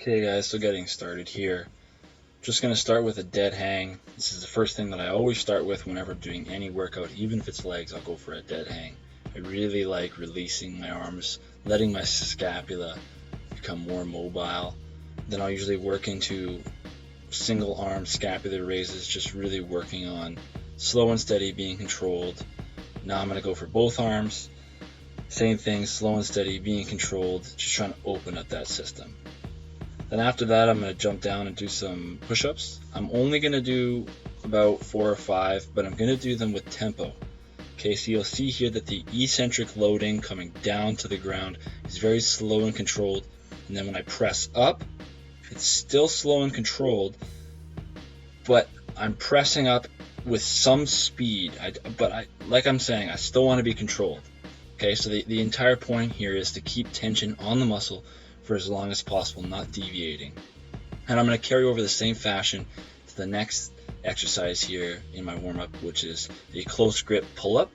Okay guys, so getting started here. Just going to start with a dead hang. This is the first thing that I always start with whenever I'm doing any workout. Even if it's legs, I'll go for a dead hang. I really like releasing my arms, letting my scapula become more mobile. Then I'll usually work into single arm scapular raises, just really working on slow and steady, being controlled. Now I'm going to go for both arms. Same thing, slow and steady, being controlled, just trying to open up that system. Then after that, I'm going to jump down and do some push-ups. I'm only going to do about 4 or 5, but I'm going to do them with tempo. Okay, so you'll see here that the eccentric loading coming down to the ground is very slow and controlled. And then when I press up, it's still slow and controlled, but I'm pressing up with some speed. Like I'm saying, I still want to be controlled. Okay, so the entire point here is to keep tension on the muscle for as long as possible, not deviating. And I'm going to carry over the same fashion to the next exercise here in my warm-up, which is the close grip pull-up.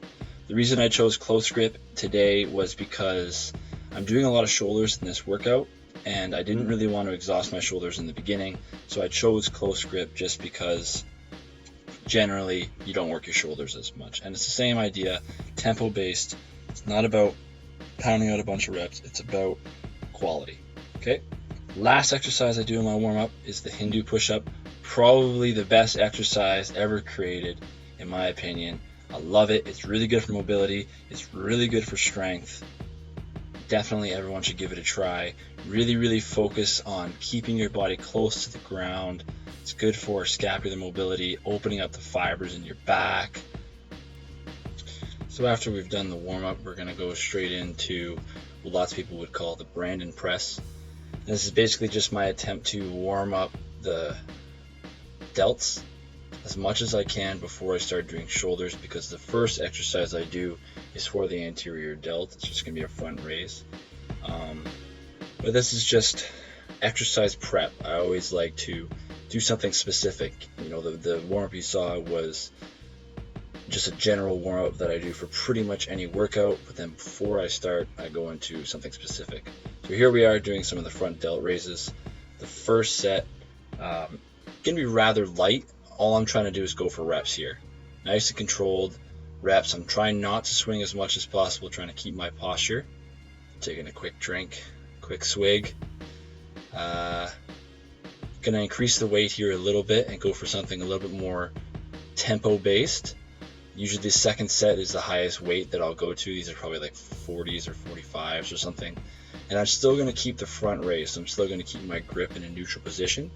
The reason I chose close grip today was because I'm doing a lot of shoulders in this workout, and I didn't really want to exhaust my shoulders in the beginning, so I chose close grip just because generally you don't work your shoulders as much. And it's the same idea, tempo-based. It's not about pounding out a bunch of reps, it's about quality. Okay, last exercise I do in my warm-up is the Hindu push-up. Probably the best exercise ever created, in my opinion. I love it. It's really good for mobility. It's really good for strength. Definitely everyone should give it a try. Really focus on keeping your body close to the ground. It's good for scapular mobility, opening up the fibers in your back. So after we've done the warm-up, we're going to go straight into what lots of people would call the Brandon press. And this is basically just my attempt to warm up the delts as much as I can before I start doing shoulders, because the first exercise I do is for the anterior delt. It's just going to be a front raise. But this is just exercise prep. I always like to do something specific. You know, the warm-up you saw was just a general warm-up that I do for pretty much any workout, but then before I start, I go into something specific. So here we are doing some of the front delt raises. The first set, going to be rather light. All I'm trying to do is go for reps here. Nice and controlled reps. I'm trying not to swing as much as possible, trying to keep my posture. Taking a quick drink, quick swig. Going to increase the weight here a little bit and go for something a little bit more tempo-based. Usually the second set is the highest weight that I'll go to. These are probably like 40s or 45s or something. And I'm still going to keep the front raise. So I'm still going to keep my grip in a neutral position.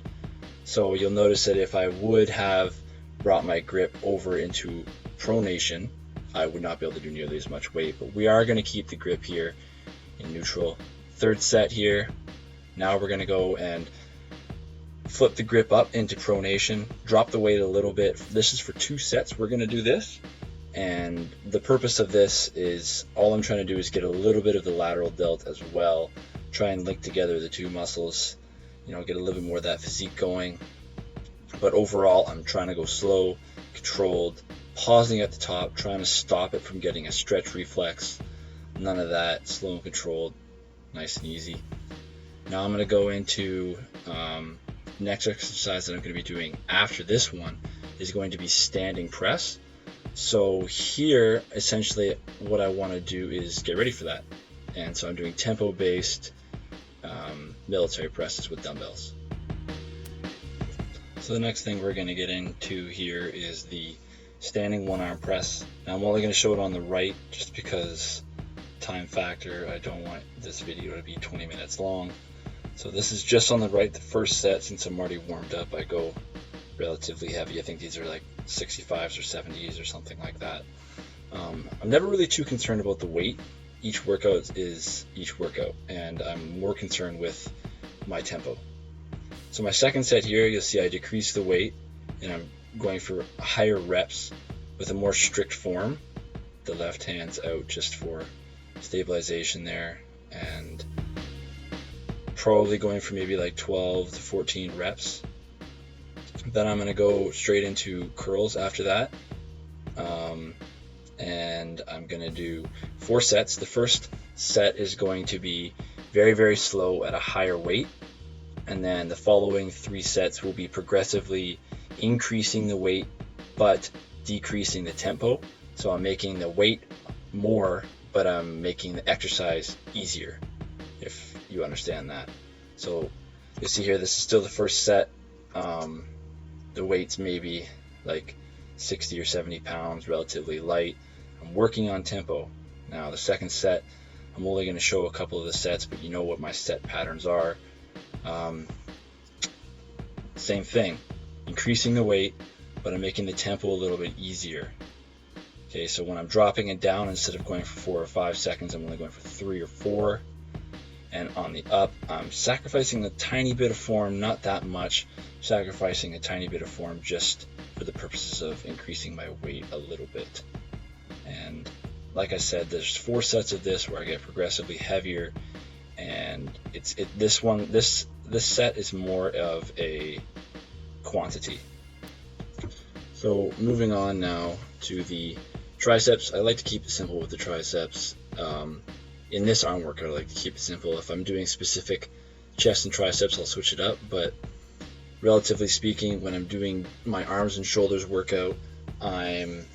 So you'll notice that if I would have brought my grip over into pronation, I would not be able to do nearly as much weight. But we are going to keep the grip here in neutral. Third set here. Now we're going to go and flip the grip up into pronation, drop the weight a little bit. This is for 2 sets. We're going to do this. And the purpose of this is all I'm trying to do is get a little bit of the lateral delt as well. Try and link together the 2 muscles, you know, get a little bit more of that physique going. But overall, I'm trying to go slow, controlled, pausing at the top, trying to stop it from getting a stretch reflex. None of that, slow and controlled, nice and easy. Now I'm going to go into next exercise that I'm going to be doing after this one is going to be standing press. So here, essentially, what I want to do is get ready for that. And so I'm doing tempo-based military presses with dumbbells. So the next thing we're going to get into here is the standing 1-arm press. Now I'm only going to show it on the right just because time factor. I don't want this video to be 20 minutes long. So this is just on the right, the first set. Since I'm already warmed up, I go relatively heavy. I think these are like 65s or 70s or something like that. I'm never really too concerned about the weight. Each workout is each workout, and I'm more concerned with my tempo. So my second set here, you'll see I decrease the weight, and I'm going for higher reps with a more strict form. The left hand's out just for stabilization there, and probably going for maybe like 12 to 14 reps. Then I'm going to go straight into curls after that. And I'm going to do 4 sets. The first set is going to be very slow at a higher weight. and then the following 3 sets will be progressively increasing the weight but decreasing the tempo. So I'm making the weight more, but I'm making the exercise easier, if you understand that. So you see here, this is still the first set. The weight's maybe like 60 or 70 pounds, relatively light. I'm working on tempo. Now the second set, I'm only going to show a couple of the sets, but you know what my set patterns are. Same thing, increasing the weight, but I'm making the tempo a little bit easier. Okay, so when I'm dropping it down, instead of going for 4 or 5 seconds, I'm only going for 3 or 4. And on the up, I'm sacrificing a tiny bit of form, not that much, sacrificing a tiny bit of form just for the purposes of increasing my weight a little bit. And like I said, there's 4 sets of this where I get progressively heavier, and this set is more of a quantity. So moving on now to the triceps. I like to keep it simple with the triceps. In this arm workout, I like to keep it simple. If I'm doing specific chest and triceps, I'll switch it up, but relatively speaking, when I'm doing my arms and shoulders workout, I'm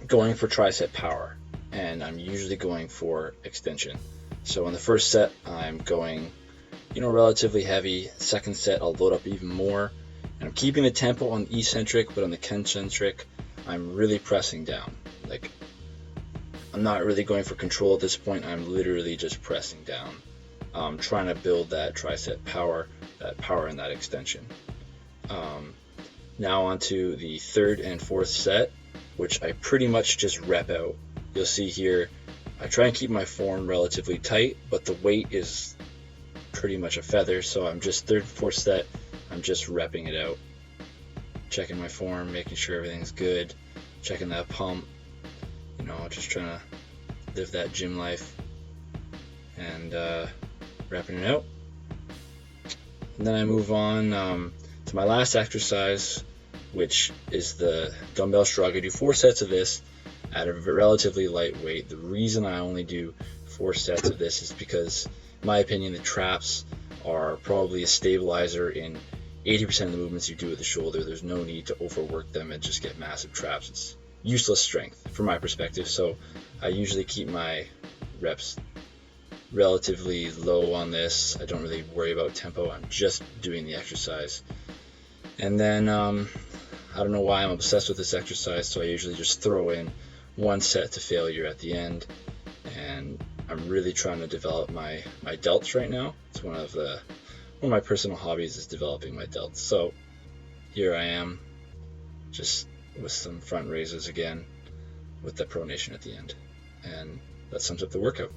going for tricep power, and I'm usually going for extension. So in the first set, I'm going, relatively heavy. Second set, I'll load up even more, and I'm keeping the tempo on the eccentric, but on the concentric, I'm really pressing down. Like, I'm not really going for control at this point. I'm literally just pressing down, trying to build that tricep power, and that extension. Now on to the third and fourth set, which I pretty much just rep out. You'll see here, I try and keep my form relatively tight, but the weight is pretty much a feather, so I'm just third and fourth set, I'm just repping it out. Checking my form, making sure everything's good, checking that pump, just trying to live that gym life, and repping it out. And then I move on to my last exercise, which is the dumbbell shrug. I do 4 sets of this at a relatively light weight. The reason I only do 4 sets of this is because, in my opinion, the traps are probably a stabilizer in 80% of the movements you do with the shoulder. There's no need to overwork them and just get massive traps. It's useless strength from my perspective, so I usually keep my reps relatively low on this. I don't really worry about tempo. I'm just doing the exercise. And then I don't know why I'm obsessed with this exercise, so I usually just throw in 1 set to failure at the end. And I'm really trying to develop my delts right now. It's one of my personal hobbies is developing my delts. So here I am, just with some front raises again, with the pronation at the end. And that sums up the workout.